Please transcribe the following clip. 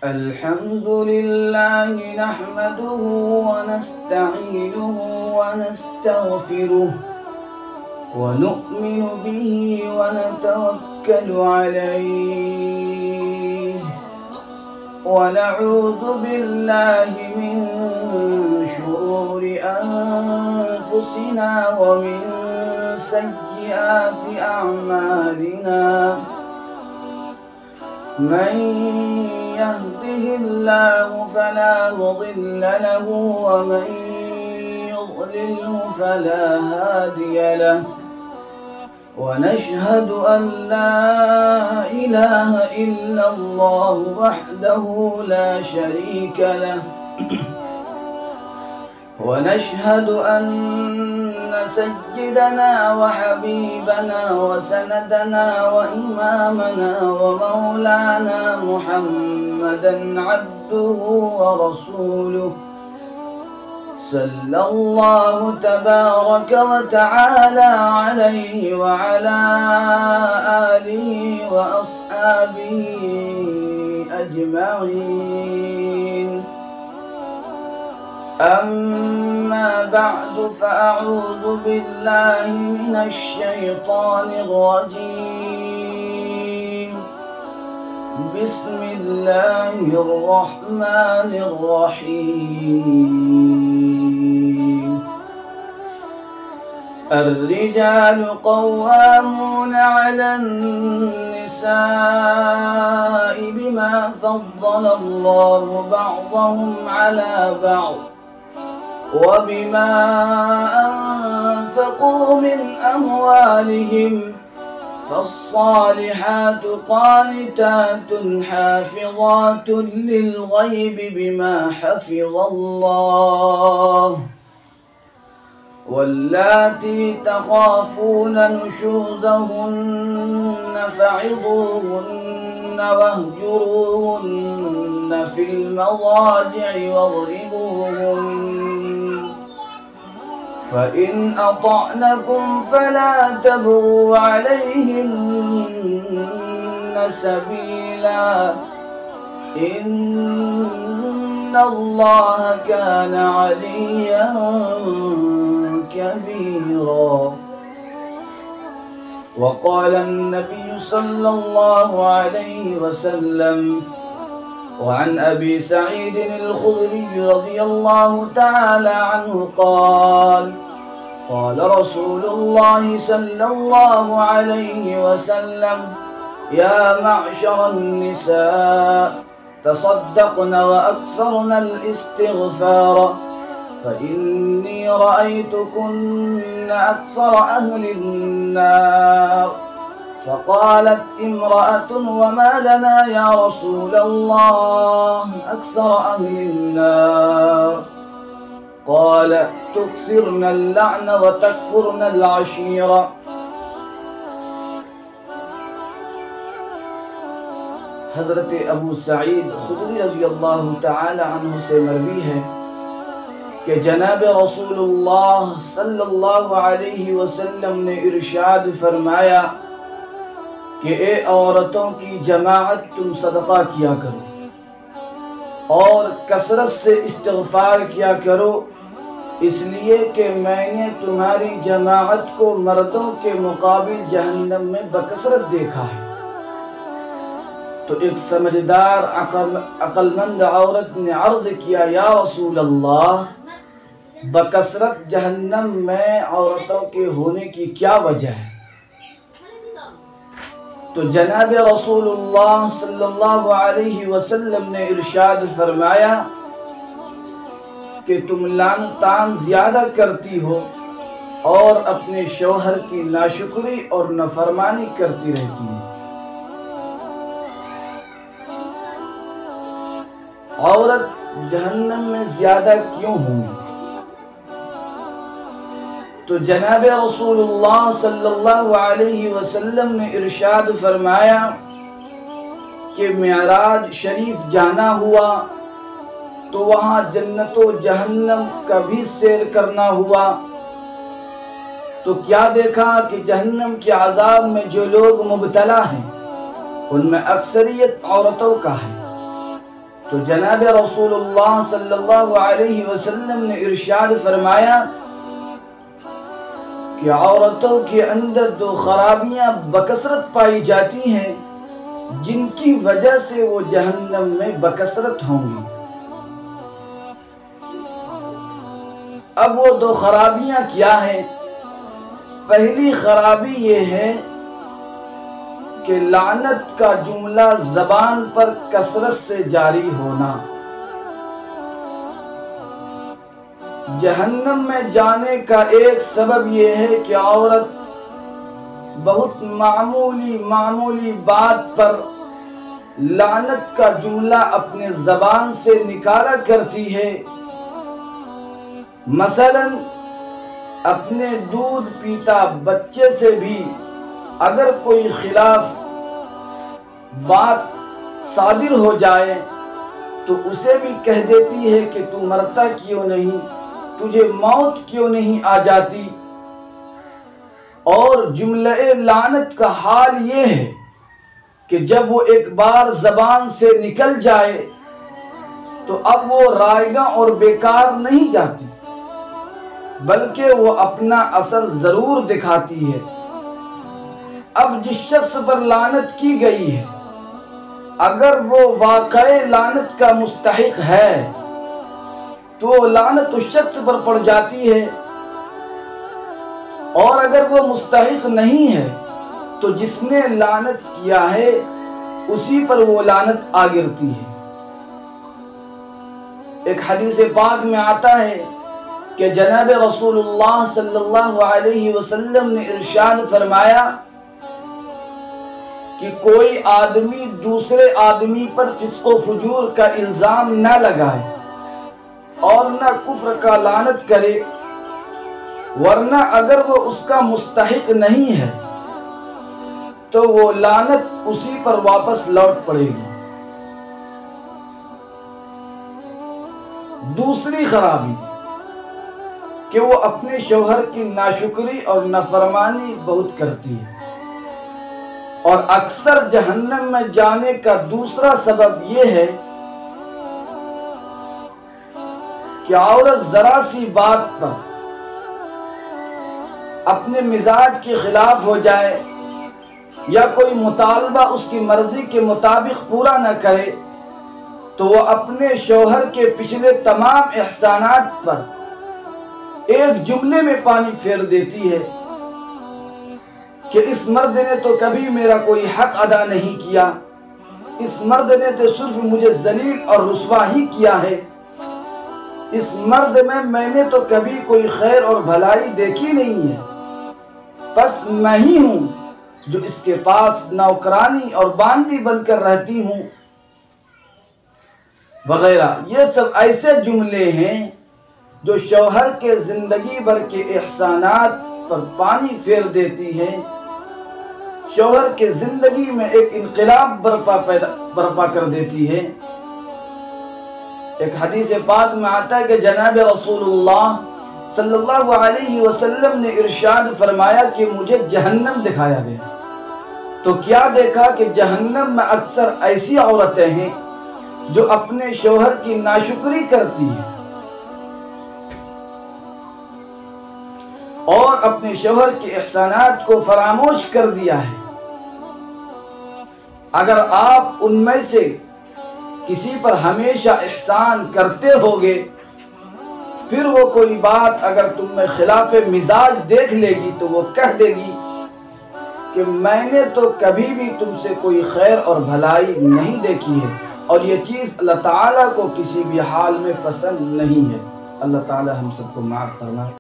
الحمد لله نحمده ونستعينه ونستغفره ونؤمن به ونتوكل عليه ونعوذ بالله من شرور أنفسنا ومن سيئات أعمالنا من يهده الله فلا مضل له ومن يضلله فلا هادي له ونشهد أن لا إله إلا الله وحده لا شريك له ونشهد أن سيدنا وحبيبنا وسندنا وإمامنا ومولانا محمدا عبده ورسوله صلى الله تبارك وتعالى عليه وعلى آله وأصحابه أجمعين. أما بعد فأعوذ بالله من الشيطان الرجيم. بسم الله الرحمن الرحيم. الرجال قوامون على النساء بما فضل الله بعضهم على بعض وبما أنفقوا من أموالهم فالصالحات قانتات حافظات للغيب بما حفظ الله واللاتي تخافون نشوزهن فعظوهن واهجروهن في المضاجع واضربوهن فإن أطعنكم فلا تبغوا عليهن سبيلا إن الله كان عليا كبيرا. وقال النبي صلى الله عليه وسلم وعن أبي سعيد الخدري رضي الله تعالى عنه قال قال رسول الله صلى الله عليه وسلم يا معشر النساء تصدقن وأكثرن الاستغفار فإني رأيتكن أكثر أهل النار. فقالت امرأة وما لنا يا رسول الله أكثر أهل النار؟ قال تكثرن اللعن وتكفرن العشيرة. حضرت ابو سعید خدری رضی اللہ تعالی عنہ سے مروی ہے کہ جناب رسول اللہ صلی اللہ علیہ وسلم نے ارشاد فرمایا کہ اے عورتوں کی جماعت تم صدقہ کیا کرو اور کثرت سے استغفار کیا کرو اس لیے کہ میں نے تمہاری جماعت کو مردوں کے مقابل جہنم میں بکثرت دیکھا ہے. تو ایک سمجھدار عقلمند عورت نے عرض کیا یا رسول اللہ بکثرت جہنم میں عورتوں کے ہونے کی کیا وجہ ہے؟ تو جناب رسول اللہ صلی اللہ علیہ وسلم نے ارشاد فرمایا کہ تم لعن طعن زیادہ کرتی ہو اور اپنے شوہر کی ناشکری اور نافرمانی کرتی رہتی ہو. عورت جہنم میں زیادہ کیوں ہوگی؟ تو جناب رسول اللہ صلی اللہ علیہ وسلم نے ارشاد فرمایا کہ معراج شریف جانا ہوا تو وہاں جنت و جہنم کا بھی سیر کرنا ہوا تو کیا دیکھا کہ جہنم کے عذاب میں جو لوگ مبتلا ہیں ان میں اکثریت عورتوں کا ہے تو جناب رسول اللہ صلی اللہ علیہ وسلم نے ارشاد فرمایا کہ عورتوں کے اندر دو خرابیاں بکثرت پائی جاتی ہیں جن کی وجہ سے وہ جہنم میں بکثرت ہوں گی۔ اب وہ دو خرابیاں کیا ہیں؟ پہلی خرابی یہ ہے کہ لعنت کا جملہ زبان پر کثرت سے جاری ہونا۔ جہنم میں جانے کا ایک سبب یہ ہے کہ عورت بہت معمولی بات پر لعنت کا جملہ اپنے زبان سے نکالا کرتی ہے۔ مثلا اپنے دودھ پیتا بچے سے بھی اگر کوئی خلاف بات صادر ہو جائے تو اسے بھی کہہ دیتی ہے کہ تو مرتا کیوں نہیں، تجھے موت کیوں نہیں آ جاتی۔ اور جملہ لعنت کا حال یہ ہے کہ جب وہ ایک بار زبان سے نکل جائے تو اب وہ رائگاں اور بیکار نہیں جاتی، بلکہ وہ اپنا اثر ضرور دکھاتی ہے۔ اب جس شخص پر لعنت کی گئی ہے اگر وہ واقع لعنت کا مستحق ہے تو لعنت اس شخص پر پڑ جاتی ہے، اور اگر وہ مستحق نہیں ہے تو جس نے لعنت کیا ہے اسی پر وہ لعنت آ گرتی ہے۔ ایک حدیث پاک میں آتا ہے کہ جناب رسول اللہ صلی اللہ علیہ وسلم نے ارشاد فرمایا کہ کوئی آدمی دوسرے آدمی پر فسق و فجور کا الزام نہ لگائے اور نہ کفر کا لعنت کرے، ورنہ اگر وہ اس کا مستحق نہیں ہے تو وہ لعنت اسی پر واپس لوٹ پڑے گی۔ دوسری خرابی کہ وہ اپنے شوہر کی ناشکری اور نافرمانی بہت کرتی ہے، اور اکثر جہنم میں جانے کا دوسرا سبب یہ ہے کہ عورت ذرا سی بات پر اپنے مزاج کے خلاف ہو جائے یا کوئی مطالبہ اس کی مرضی کے مطابق پورا نہ کرے تو وہ اپنے شوہر کے پچھلے تمام احسانات پر ایک جملے میں پانی پھیر دیتی ہے کہ اس مرد نے تو کبھی میرا کوئی حق ادا نہیں کیا، اس مرد نے تو صرف مجھے ذلیل اور رسوا ہی کیا ہے، اس مرد میں نے تو کبھی کوئی خیر اور بھلائی دیکھی نہیں ہے، بس میں ہی ہوں جو اس کے پاس نوکرانی اور باندی بن کر رہتی ہوں وغیرہ۔ یہ سب ایسے جملے ہیں جو شوہر کے زندگی بھر کے احسانات پر پانی پھیر دیتی ہیں، شوہر کے زندگی میں ایک انقلاب برپا کر دیتی ہے۔ ایک حدیث پاک میں آتا ہے کہ جناب رسول اللہ صلی اللہ علیہ وسلم نے ارشاد فرمایا کہ مجھے جہنم دکھایا گیا، تو کیا دیکھا کہ جہنم میں اکثر ایسی عورتیں ہیں جو اپنے شوہر کی ناشکری کرتی ہیں اور اپنے شوہر کے احسانات کو فراموش کر دیا ہے۔ اگر آپ ان میں سے کسی پر ہمیشہ احسان کرتے ہوگے، پھر وہ کوئی بات اگر تم میں خلاف مزاج دیکھ لے گی تو وہ کہہ دے گی کہ میں نے تو کبھی بھی تم سے کوئی خیر اور بھلائی نہیں دیکھی ہے، اور یہ چیز اللہ تعالیٰ کو کسی بھی حال میں پسند نہیں ہے۔ اللہ تعالیٰ ہم سب کو معاف فرمائے۔